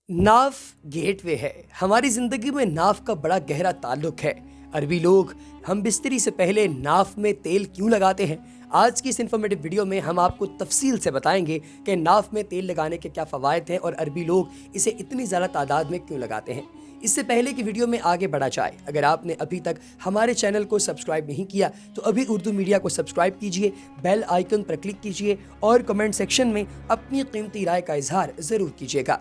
नाफ गेट वे है। हमारी ज़िंदगी में नाफ का बड़ा गहरा ताल्लुक है। अरबी लोग हम बिस्तरी से पहले नाफ में तेल क्यों लगाते हैं? आज की इस इन्फॉर्मेटिव वीडियो में हम आपको तफसील से बताएंगे कि नाफ में तेल लगाने के क्या फ़वाइद हैं और अरबी लोग इसे इतनी ज़्यादा तादाद में क्यों लगाते हैं। इससे पहले कि वीडियो में आगे बढ़ा जाए, अगर आपने अभी तक हमारे चैनल को सब्सक्राइब नहीं किया तो अभी उर्दू मीडिया को सब्सक्राइब कीजिए, बेल आइकन पर क्लिक कीजिए और कमेंट सेक्शन में अपनी कीमती राय का इजहार ज़रूर कीजिएगा।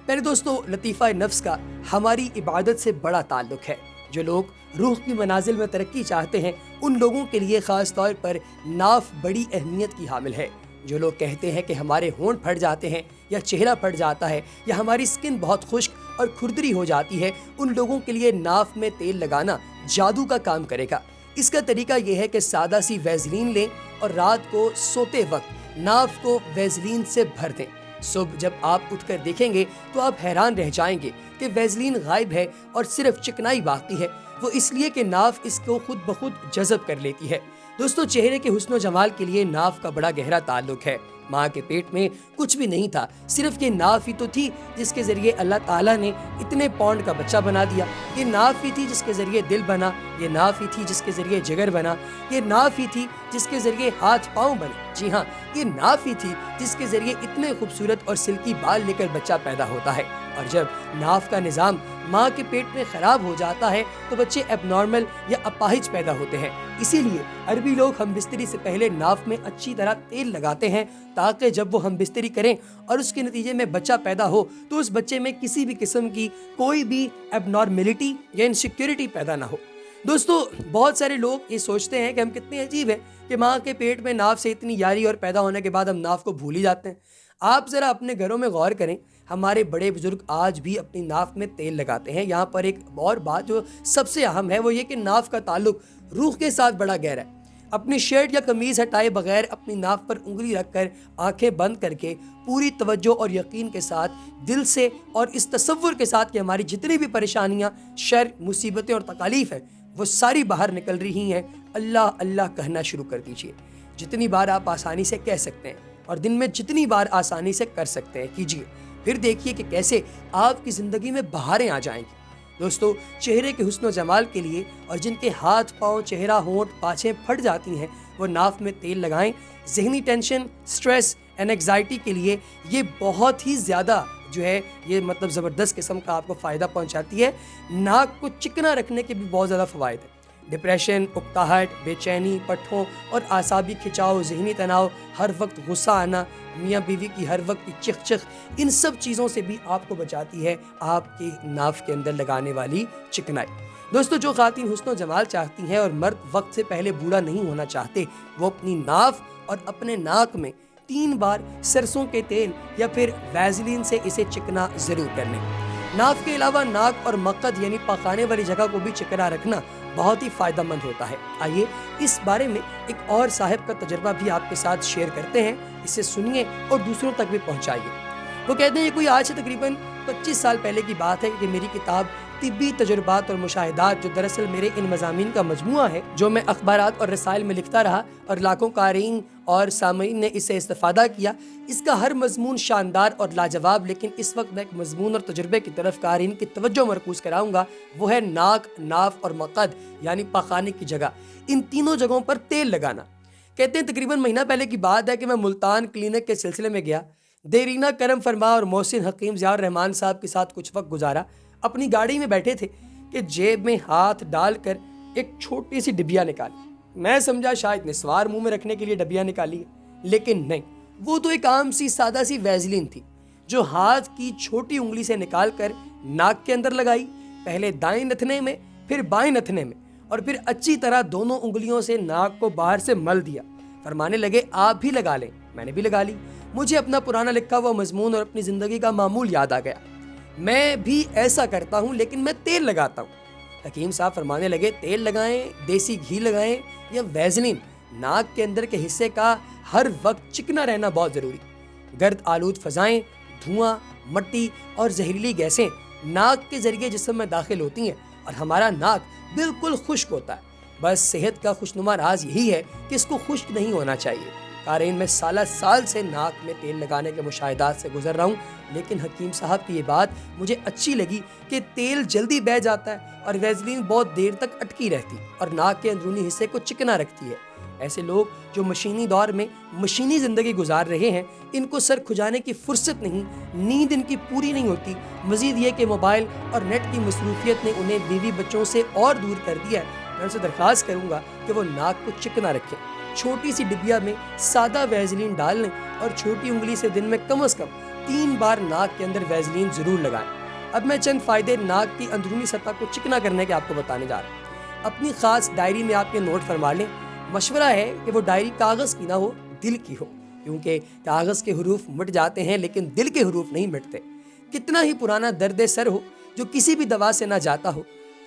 पहले दोस्तों, लतीफ़ा नफ्स का हमारी इबादत से बड़ा ताल्लुक है। जो लोग रूह की मनाजिल में तरक्की चाहते हैं, उन लोगों के लिए ख़ास तौर पर नाफ बड़ी अहमियत की हामिल है। जो लोग कहते हैं कि हमारे होंठ फट जाते हैं या चेहरा फट जाता है या हमारी स्किन बहुत खुश्क और खुरदरी हो जाती है, उन लोगों के लिए नाफ में तेल लगाना जादू का काम करेगा। इसका तरीका यह है कि सादा सी वैज़लीन लें और रात को सोते वक्त नाफ को वैज़लीन से भर दें। सुबह जब आप उठकर देखेंगे तो आप हैरान रह जाएंगे कि वैज़लीन गायब है और सिर्फ चिकनाई बाकी है। वो इसलिए कि नाफ इसको खुद ब खुद जज़ब कर लेती है। दोस्तों, चेहरे के हुस्न जमाल के लिए नाफ का बड़ा गहरा ताल्लुक है। माँ के पेट में कुछ भी नहीं था, सिर्फ ये नाफ ही तो थी जिसके ज़रिए अल्लाह ताला ने इतने पौंड का बच्चा बना दिया। ये नाफ ही थी जिसके ज़रिए दिल बना, ये नाफ ही थी जिसके ज़रिए जिगर बना, ये नाफ ही थी जिसके ज़रिए हाथ पाँव बने। जी हाँ, ये नाफ ही थी जिसके ज़रिए इतने खूबसूरत और सिल्की बाल लेकर बच्चा पैदा होता है। और जब नाफ का निज़ाम माँ के पेट में ख़राब हो जाता है तो बच्चे एबनॉर्मल या अपाहिज पैदा होते हैं। इसीलिए अरबी लोग हम बिस्तरी से पहले नाफ में अच्छी तरह तेल लगाते हैं, ताकि जब वो हम बिस्तरी करें और उसके नतीजे में बच्चा पैदा हो तो उस बच्चे में किसी भी किस्म की कोई भी एबनॉर्मेलिटी या इनसिक्योरिटी पैदा ना हो। दोस्तों, बहुत सारे लोग ये सोचते हैं कि हम कितने अजीब हैं कि माँ के पेट में नाफ से इतनी यारी और पैदा होने के बाद हम नाफ को भूल ही जाते हैं। आप ज़रा अपने घरों में गौर करें, हमारे बड़े बुजुर्ग आज भी अपनी नाफ में तेल लगाते हैं। यहाँ पर एक और बात जो सबसे अहम है वो ये कि नाफ का ताल्लुक रूह के साथ बड़ा गहरा है। अपनी शर्ट या कमीज़ हटाए बगैर अपनी नाफ पर उंगली रखकर आंखें बंद करके पूरी तवज्जो और यकीन के साथ दिल से और इस तसव्वुर के साथ कि हमारी जितनी भी परेशानियाँ, शर, मुसीबतें और तकालीफ हैं वो सारी बाहर निकल रही हैं, अल्लाह अल्लाह कहना शुरू कर दीजिए। जितनी बार आप आसानी से कह सकते हैं और दिन में जितनी बार आसानी से कर सकते हैं कीजिए, फिर देखिए कि कैसे आपकी ज़िंदगी में बहारें आ जाएंगी। दोस्तों, चेहरे के हुस्न जमाल के लिए और जिनके हाथ पाँव, चेहरा, होंठ, पाँछें फट जाती हैं, वो नाफ में तेल लगाएं। ज़हनी टेंशन, स्ट्रेस, एंग्जाइटी के लिए ये बहुत ही ज़्यादा जो है ये ज़बरदस्त किस्म का आपको फ़ायदा पहुंचाती है। नाक को चिकना रखने के भी बहुत ज़्यादा फ़वाइद है। डिप्रेशन, उकताहट, बेचैनी, पट्ठों और आसाबी खिंचाव, ज़हनी तनाव, हर वक्त गुस्सा आना, मियाँ बीवी की हर वक्त की चिख, इन सब चीज़ों से भी आपको बचाती है आपकी नाफ के अंदर लगाने वाली चिकनाई। दोस्तों, जो ख़ातिन हुस्न जमाल चाहती हैं और मर्द वक्त से पहले बूढ़ा नहीं होना चाहते, वो अपनी नाफ और अपने नाक में 3 बार सरसों के तेल या फिर वैज़लीन से इसे चिकना ज़रूर कर लें। नाफ के अलावा नाक और मक्कद यानी पकाने वाली जगह को भी चिकना रखना बहुत ही फ़ायदेमंद होता है। आइए इस बारे में एक और साहिब का तजुर्बा भी आपके साथ शेयर करते हैं, इसे सुनिए और दूसरों तक भी पहुंचाइए। वो कहते हैं, कोई आज से तकरीबन 25 साल पहले की बात है कि मेरी किताब तिब्बी तजुर्बात और मुशाहिदात, जो दरअसल मेरे इन मज़ामीन का मजमूआ है, जो मैं अखबारात और रसाइल में लिखता रहा और लाखों क़ारीन और सामीन ने इससे इस्तेफ़ादा किया, इसका हर मजमून शानदार और लाजवाब, लेकिन इस वक्त मैं एक मजमून और तजुर्बे की तरफ क़ारीन की तवज्जो मरकूज़ कराऊँगा। वो है नाक, नाफ और मक़द यानी पखाने की जगह, इन तीनों जगहों पर तेल लगाना। कहते हैं, तकरीबन महीना पहले की बात है कि मैं मुल्तान क्लिनिक के सिलसिले में गया। देरीना करम फरमा और मोहसिन हकीम ज़ियाउर रहमान साहब के साथ कुछ वक्त गुजारा। अपनी गाड़ी में बैठे थे कि जेब में हाथ डालकर एक छोटी सी डिबिया निकाली। मैं समझा शायद निस्वार मुंह में रखने के लिए डिबिया निकाली है, लेकिन नहीं, वो तो एक आम सी सादा सी वैज़लीन थी जो हाथ की छोटी उंगली से निकालकर नाक के अंदर लगाई, पहले दाएं नथने में फिर बाएं नथने में, और फिर अच्छी तरह दोनों उंगलियों से नाक को बाहर से मल दिया। फरमाने लगे, आप भी लगा लें। मैंने भी लगा ली। मुझे अपना पुराना लिखा हुआ मजमून और अपनी ज़िंदगी का मामूल याद आ गया। मैं भी ऐसा करता हूँ, लेकिन मैं तेल लगाता हूँ। हकीम साहब फरमाने लगे, तेल लगाएं, देसी घी लगाएं या वैज़लीन, नाक के अंदर के हिस्से का हर वक्त चिकना रहना बहुत ज़रूरी। गर्द आलूद फ़ज़ाएँ, धुआं, मिट्टी और जहरीली गैसें नाक के ज़रिए जिस्म में दाखिल होती हैं और हमारा नाक बिल्कुल खुश्क होता है। बस सेहत का खुशनुमा राज यही है कि इसको खुश्क नहीं होना चाहिए। قارئین میں سال سے ناک میں تیل لگانے کے مشاہدات سے گزر رہا ہوں، لیکن حکیم صاحب کی یہ بات مجھے اچھی لگی کہ تیل جلدی بہہ جاتا ہے اور ویزلین بہت دیر تک اٹکی رہتی اور ناک کے اندرونی حصے کو چکنا رکھتی ہے۔ ایسے لوگ جو مشینی دور میں مشینی زندگی گزار رہے ہیں، ان کو سر کھجانے کی فرصت نہیں، نیند ان کی پوری نہیں ہوتی۔ مزید یہ کہ موبائل اور نیٹ کی مصروفیت نے انہیں بیوی بچوں سے اور دور کر دیا ہے۔ میں ان سے درخواست کروں گا کہ وہ ناک کو چکنا رکھیں، چھوٹی سی ڈبیا میں سادہ ویزلین ڈال لیں اور چھوٹی انگلی سے دن میں کم از کم 3 بار ناک کے اندر ویزلین ضرور لگائیں۔ اب میں چند فائدے ناک کی اندرونی سطح کو چکنا کرنے کے آپ کو بتانے جا رہا ہوں۔ اپنی خاص ڈائری میں آپ کے نوٹ فرما لیں۔ مشورہ ہے کہ وہ ڈائری کاغذ کی نہ ہو، دل کی ہو، کیونکہ کاغذ کے حروف مٹ جاتے ہیں لیکن دل کے حروف نہیں مٹتے۔ کتنا ہی پرانا درد سر ہو جو کسی بھی دوا سے نہ جاتا ہو،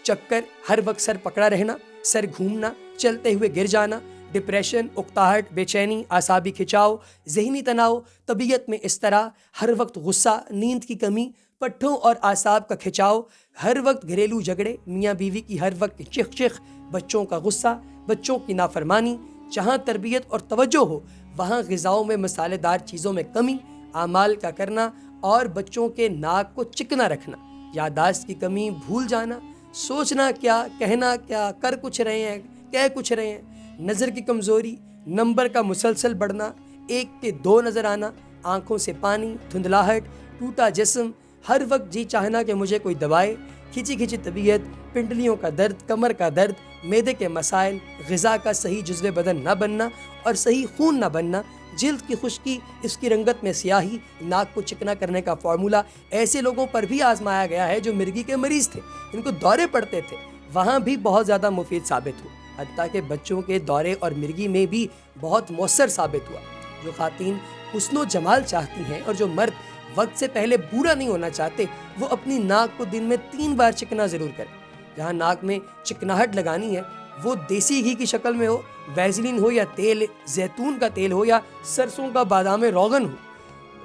چکر، ہر وقت سر پکڑا رہنا، سر گھومنا، چلتے ہوئے گر جانا، ڈپریشن، اکتاہٹ، بے چینی، اعصابی کھچاؤ، ذہنی تناؤ، طبیعت میں اضطراب، ہر وقت غصہ، نیند کی کمی، پٹھوں اور اعصاب کا کھچاؤ، ہر وقت گھریلو جھگڑے، میاں بیوی کی ہر وقت چخ، بچوں کا غصہ، بچوں کی نافرمانی، جہاں تربیت اور توجہ ہو وہاں غذاؤں میں مسالے دار چیزوں میں کمی، اعمال کا کرنا اور بچوں کے ناک کو چکنا رکھنا، یادداشت کی کمی، بھول جانا، سوچنا کیا، کہنا کیا، کر کچھ رہے ہیں، کہہ کچھ رہے ہیں، نظر کی کمزوری، نمبر کا مسلسل بڑھنا، 1 کے 2 نظر آنا، آنکھوں سے پانی، دھندلاہٹ، ٹوٹا جسم، ہر وقت جی چاہنا کہ مجھے کوئی دوائے، کھچی طبیعت، پنڈلیوں کا درد، کمر کا درد، معدے کے مسائل، غذا کا صحیح جزو بدن نہ بننا اور صحیح خون نہ بننا، جلد کی خشکی، اس کی رنگت میں سیاہی۔ ناک کو چکنا کرنے کا فارمولا ایسے لوگوں پر بھی آزمایا گیا ہے جو مرگی کے مریض تھے، ان کو دورے پڑتے تھے، وہاں بھی بہت زیادہ مفید ثابت ہوا، حتیٰ کہ بچوں کے دورے اور مرگی میں بھی بہت مؤثر ثابت ہوا۔ جو خواتین حسن و جمال چاہتی ہیں اور جو مرد وقت سے پہلے بوڑھا نہیں ہونا چاہتے، وہ اپنی ناک کو دن میں 3 بار چکنا ضرور کریں۔ جہاں ناک میں چکناہٹ لگانی ہے وہ دیسی گھی کی شکل میں ہو، ویزلین ہو یا تیل زیتون کا تیل ہو یا سرسوں کا بادام روغن ہو،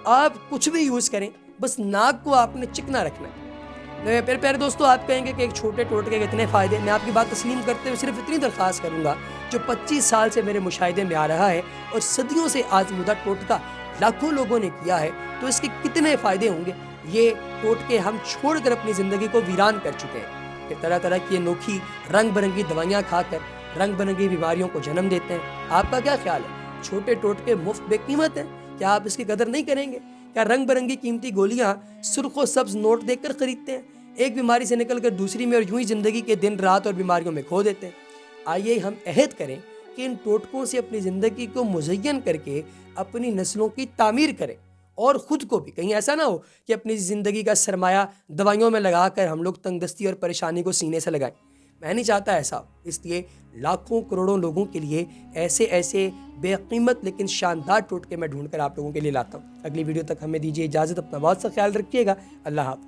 آپ کچھ بھی یوز کریں، بس ناک کو آپ نے چکنا رکھنا ہے۔ میں پیارے دوستو، آپ کہیں گے کہ ایک چھوٹے ٹوٹکے کے اتنے فائدے، میں آپ کی بات تسلیم کرتے ہوئے صرف اتنی درخواست کروں گا، جو 25 سال سے میرے مشاہدے میں آ رہا ہے اور صدیوں سے آزمودہ ٹوٹکا لاکھوں لوگوں نے کیا ہے، تو اس کے کتنے فائدے ہوں گے۔ یہ ٹوٹکے ہم چھوڑ کر اپنی زندگی کو ویران کر چکے ہیں کہ طرح کی انوکھی رنگ برنگی دوائیاں کھا کر رنگ برنگی بیماریوں کو جنم دیتے ہیں۔ آپ کا کیا خیال ہے؟ چھوٹے ٹوٹکے مفت بے قیمت ہیں، کیا آپ اس کی قدر نہیں کریں گے؟ کیا رنگ برنگی قیمتی گولیاں سرخ و سبز نوٹ دیکھ کر خریدتے ہیں، ایک بیماری سے نکل کر دوسری میں اور یوں ہی زندگی کے دن رات اور بیماریوں میں کھو دیتے ہیں؟ آئیے ہم عہد کریں کہ ان ٹوٹکوں سے اپنی زندگی کو مزین کر کے اپنی نسلوں کی تعمیر کریں، اور خود کو بھی کہیں ایسا نہ ہو کہ اپنی زندگی کا سرمایہ دوائیوں میں لگا کر ہم لوگ تنگ دستی اور پریشانی کو سینے سے لگائیں۔ میں نہیں چاہتا ایسا ہو، اس لیے لاکھوں کروڑوں لوگوں کے لیے ایسے بے قیمت لیکن شاندار ٹوٹکے میں ڈھونڈ کر آپ لوگوں کے لیے لاتا ہوں۔ اگلی ویڈیو تک ہمیں دیجیے اجازت، اپنا بہت سا خیال رکھیے گا۔ اللہ حافظ۔